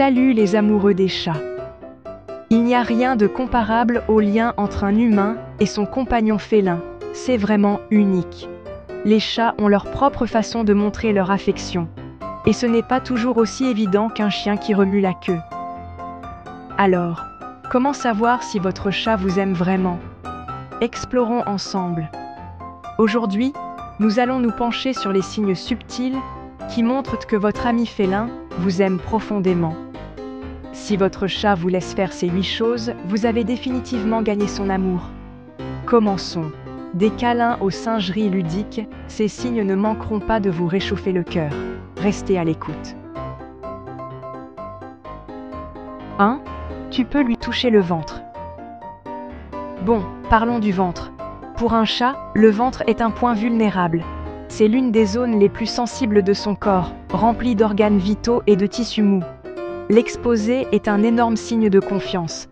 Salut les amoureux des chats. Il n'y a rien de comparable au lien entre un humain et son compagnon félin, c'est vraiment unique. Les chats ont leur propre façon de montrer leur affection, et ce n'est pas toujours aussi évident qu'un chien qui remue la queue. Alors, comment savoir si votre chat vous aime vraiment? Explorons ensemble. Aujourd'hui, nous allons nous pencher sur les signes subtils qui montrent que votre ami félin vous aime profondément. Si votre chat vous laisse faire ces 8 choses, vous avez définitivement gagné son amour. Commençons. Des câlins aux singeries ludiques, ces signes ne manqueront pas de vous réchauffer le cœur. Restez à l'écoute. 1. Tu peux lui toucher le ventre. Bon, parlons du ventre. Pour un chat, le ventre est un point vulnérable. C'est l'une des zones les plus sensibles de son corps, remplie d'organes vitaux et de tissus mous. L'exposer est un énorme signe de confiance.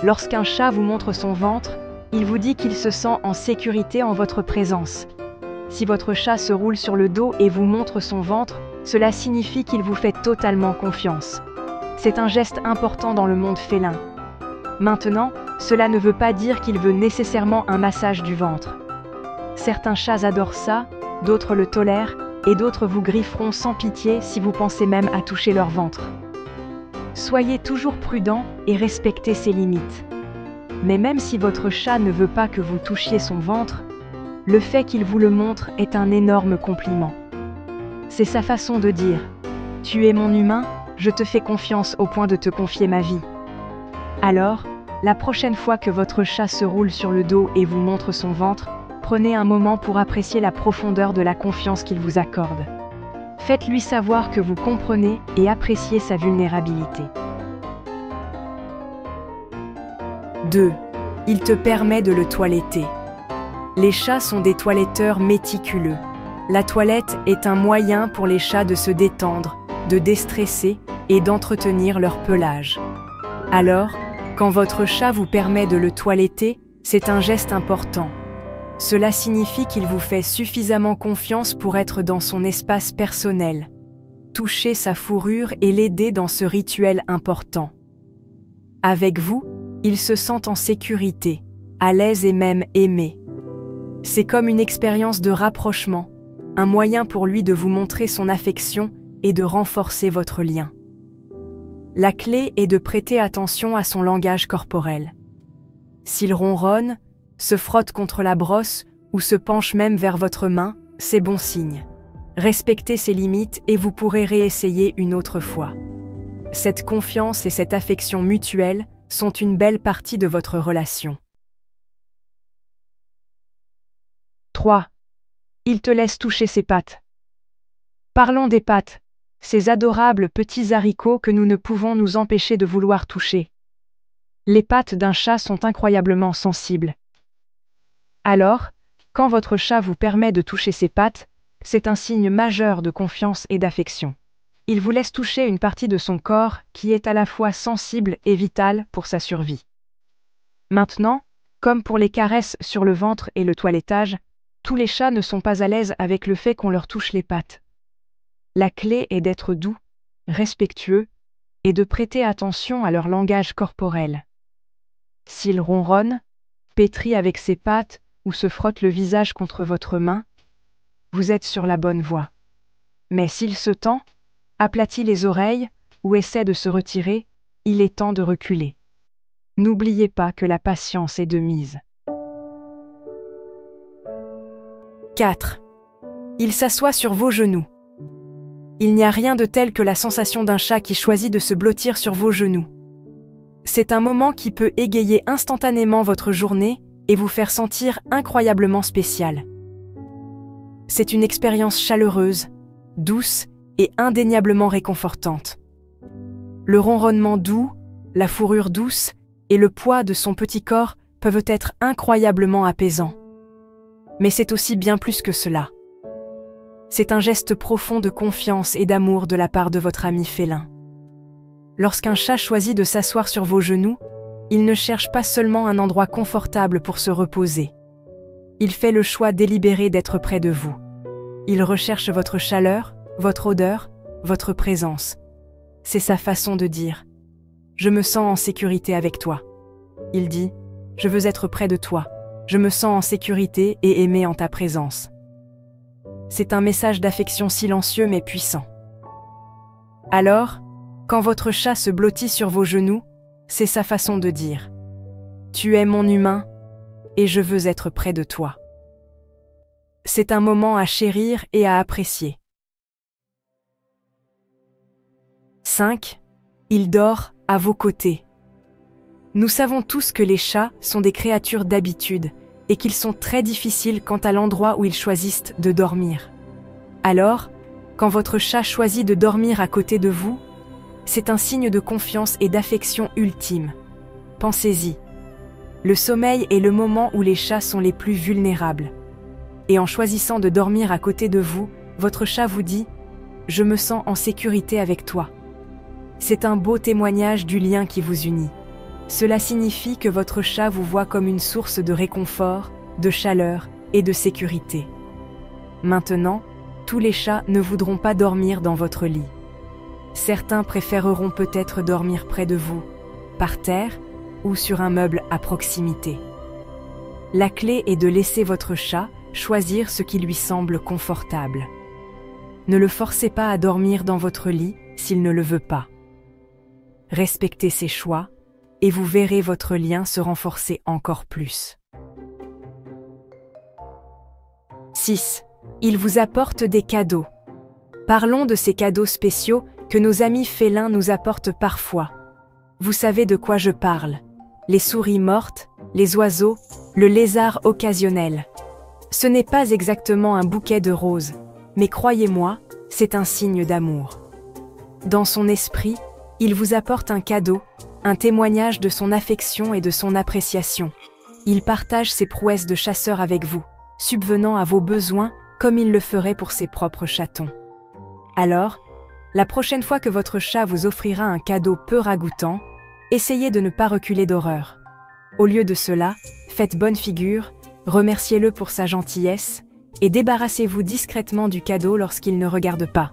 Lorsqu'un chat vous montre son ventre, il vous dit qu'il se sent en sécurité en votre présence. Si votre chat se roule sur le dos et vous montre son ventre, cela signifie qu'il vous fait totalement confiance. C'est un geste important dans le monde félin. Maintenant, cela ne veut pas dire qu'il veut nécessairement un massage du ventre. Certains chats adorent ça, d'autres le tolèrent, et d'autres vous grifferont sans pitié si vous pensez même à toucher leur ventre. Soyez toujours prudent et respectez ses limites. Mais même si votre chat ne veut pas que vous touchiez son ventre, le fait qu'il vous le montre est un énorme compliment. C'est sa façon de dire « Tu es mon humain, je te fais confiance au point de te confier ma vie ». Alors, la prochaine fois que votre chat se roule sur le dos et vous montre son ventre, prenez un moment pour apprécier la profondeur de la confiance qu'il vous accorde. Faites-lui savoir que vous comprenez et appréciez sa vulnérabilité. 2. Il te permet de le toiletter. Les chats sont des toiletteurs méticuleux. La toilette est un moyen pour les chats de se détendre, de déstresser et d'entretenir leur pelage. Alors, quand votre chat vous permet de le toiletter, c'est un geste important. Cela signifie qu'il vous fait suffisamment confiance pour être dans son espace personnel, toucher sa fourrure et l'aider dans ce rituel important. Avec vous, il se sent en sécurité, à l'aise et même aimé. C'est comme une expérience de rapprochement, un moyen pour lui de vous montrer son affection et de renforcer votre lien. La clé est de prêter attention à son langage corporel. S'il ronronne, se frotte contre la brosse ou se penche même vers votre main, c'est bon signe. Respectez ses limites et vous pourrez réessayer une autre fois. Cette confiance et cette affection mutuelle sont une belle partie de votre relation. 3. Il te laisse toucher ses pattes. Parlons des pattes, ces adorables petits haricots que nous ne pouvons nous empêcher de vouloir toucher. Les pattes d'un chat sont incroyablement sensibles. Alors, quand votre chat vous permet de toucher ses pattes, c'est un signe majeur de confiance et d'affection. Il vous laisse toucher une partie de son corps qui est à la fois sensible et vitale pour sa survie. Maintenant, comme pour les caresses sur le ventre et le toilettage, tous les chats ne sont pas à l'aise avec le fait qu'on leur touche les pattes. La clé est d'être doux, respectueux et de prêter attention à leur langage corporel. S'ils ronronnent, pétrissent avec ses pattes ou se frottent le visage contre votre main, vous êtes sur la bonne voie. Mais s'il se tend, aplatit les oreilles ou essaie de se retirer, il est temps de reculer. N'oubliez pas que la patience est de mise. 4. Il s'assoit sur vos genoux. Il n'y a rien de tel que la sensation d'un chat qui choisit de se blottir sur vos genoux. C'est un moment qui peut égayer instantanément votre journée et vous faire sentir incroyablement spécial. C'est une expérience chaleureuse, douce et indéniablement réconfortante. Le ronronnement doux, la fourrure douce et le poids de son petit corps peuvent être incroyablement apaisants. Mais c'est aussi bien plus que cela. C'est un geste profond de confiance et d'amour de la part de votre ami félin. Lorsqu'un chat choisit de s'asseoir sur vos genoux, il ne cherche pas seulement un endroit confortable pour se reposer. Il fait le choix délibéré d'être près de vous. Il recherche votre chaleur, votre odeur, votre présence. c'est sa façon de dire « Je me sens en sécurité avec toi ». Il dit « Je veux être près de toi, je me sens en sécurité et aimé en ta présence ». C'est un message d'affection silencieux mais puissant. Alors, quand votre chat se blottit sur vos genoux, c'est sa façon de dire « Tu es mon humain et je veux être près de toi ». C'est un moment à chérir et à apprécier. 5. Il dort à vos côtés. Nous savons tous que les chats sont des créatures d'habitude et qu'ils sont très difficiles quant à l'endroit où ils choisissent de dormir. Alors, quand votre chat choisit de dormir à côté de vous, c'est un signe de confiance et d'affection ultime. Pensez-y. Le sommeil est le moment où les chats sont les plus vulnérables. Et en choisissant de dormir à côté de vous, votre chat vous dit « Je me sens en sécurité avec toi ». C'est un beau témoignage du lien qui vous unit. Cela signifie que votre chat vous voit comme une source de réconfort, de chaleur et de sécurité. Maintenant, tous les chats ne voudront pas dormir dans votre lit. Certains préféreront peut-être dormir près de vous, par terre ou sur un meuble à proximité. La clé est de laisser votre chat choisir ce qui lui semble confortable. Ne le forcez pas à dormir dans votre lit s'il ne le veut pas. Respectez ses choix et vous verrez votre lien se renforcer encore plus. 6. Il vous apporte des cadeaux. Parlons de ces cadeaux spéciaux que nos amis félins nous apportent parfois. Vous savez de quoi je parle. Les souris mortes, les oiseaux, le lézard occasionnel. Ce n'est pas exactement un bouquet de roses, mais croyez-moi, c'est un signe d'amour. Dans son esprit, il vous apporte un cadeau, un témoignage de son affection et de son appréciation. Il partage ses prouesses de chasseur avec vous, subvenant à vos besoins comme il le ferait pour ses propres chatons. Alors, la prochaine fois que votre chat vous offrira un cadeau peu ragoûtant, essayez de ne pas reculer d'horreur. Au lieu de cela, faites bonne figure, remerciez-le pour sa gentillesse et débarrassez-vous discrètement du cadeau lorsqu'il ne regarde pas.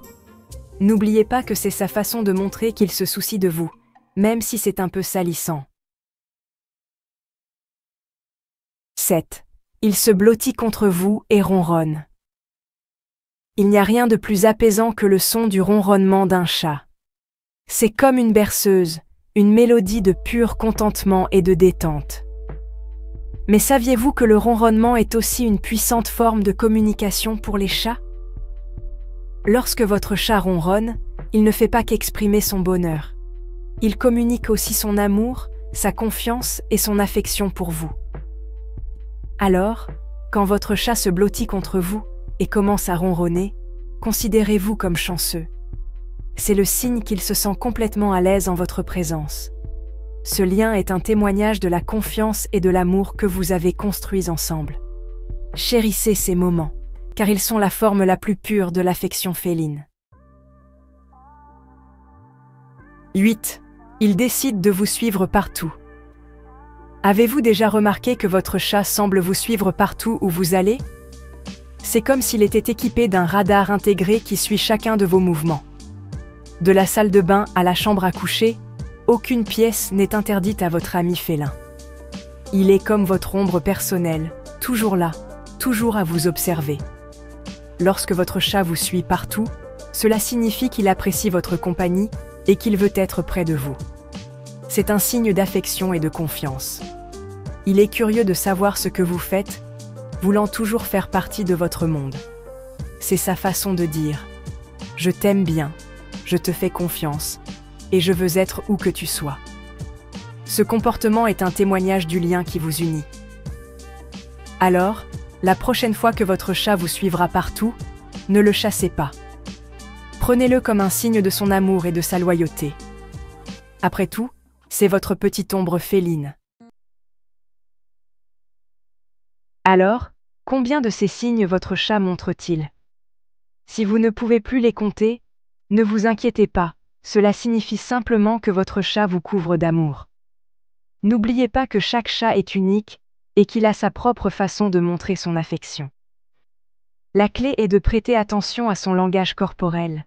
N'oubliez pas que c'est sa façon de montrer qu'il se soucie de vous, même si c'est un peu salissant. 7. Il se blottit contre vous et ronronne. Il n'y a rien de plus apaisant que le son du ronronnement d'un chat. C'est comme une berceuse, une mélodie de pur contentement et de détente. Mais saviez-vous que le ronronnement est aussi une puissante forme de communication pour les chats? Lorsque votre chat ronronne, il ne fait pas qu'exprimer son bonheur. Il communique aussi son amour, sa confiance et son affection pour vous. Alors, quand votre chat se blottit contre vous et commence à ronronner, considérez-vous comme chanceux. C'est le signe qu'il se sent complètement à l'aise en votre présence. Ce lien est un témoignage de la confiance et de l'amour que vous avez construits ensemble. Chérissez ces moments, car ils sont la forme la plus pure de l'affection féline. 8. Il décide de vous suivre partout. Avez-vous déjà remarqué que votre chat semble vous suivre partout où vous allez? C'est comme s'il était équipé d'un radar intégré qui suit chacun de vos mouvements. De la salle de bain à la chambre à coucher, aucune pièce n'est interdite à votre ami félin. Il est comme votre ombre personnelle, toujours là, toujours à vous observer. Lorsque votre chat vous suit partout, cela signifie qu'il apprécie votre compagnie et qu'il veut être près de vous. C'est un signe d'affection et de confiance. Il est curieux de savoir ce que vous faites, voulant toujours faire partie de votre monde. C'est sa façon de dire « Je t'aime bien, je te fais confiance, et je veux être où que tu sois ». Ce comportement est un témoignage du lien qui vous unit. Alors, la prochaine fois que votre chat vous suivra partout, ne le chassez pas. Prenez-le comme un signe de son amour et de sa loyauté. Après tout, c'est votre petite ombre féline. Alors, combien de ces signes votre chat montre-t-il? Si vous ne pouvez plus les compter, ne vous inquiétez pas, cela signifie simplement que votre chat vous couvre d'amour. N'oubliez pas que chaque chat est unique et qu'il a sa propre façon de montrer son affection. La clé est de prêter attention à son langage corporel,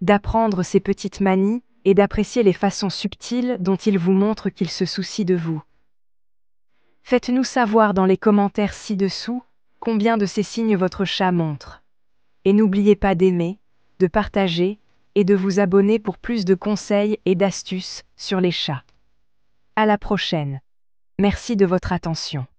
d'apprendre ses petites manies et d'apprécier les façons subtiles dont il vous montre qu'il se soucie de vous. Faites-nous savoir dans les commentaires ci-dessous combien de ces signes votre chat montre. Et n'oubliez pas d'aimer, de partager et de vous abonner pour plus de conseils et d'astuces sur les chats. À la prochaine. Merci de votre attention.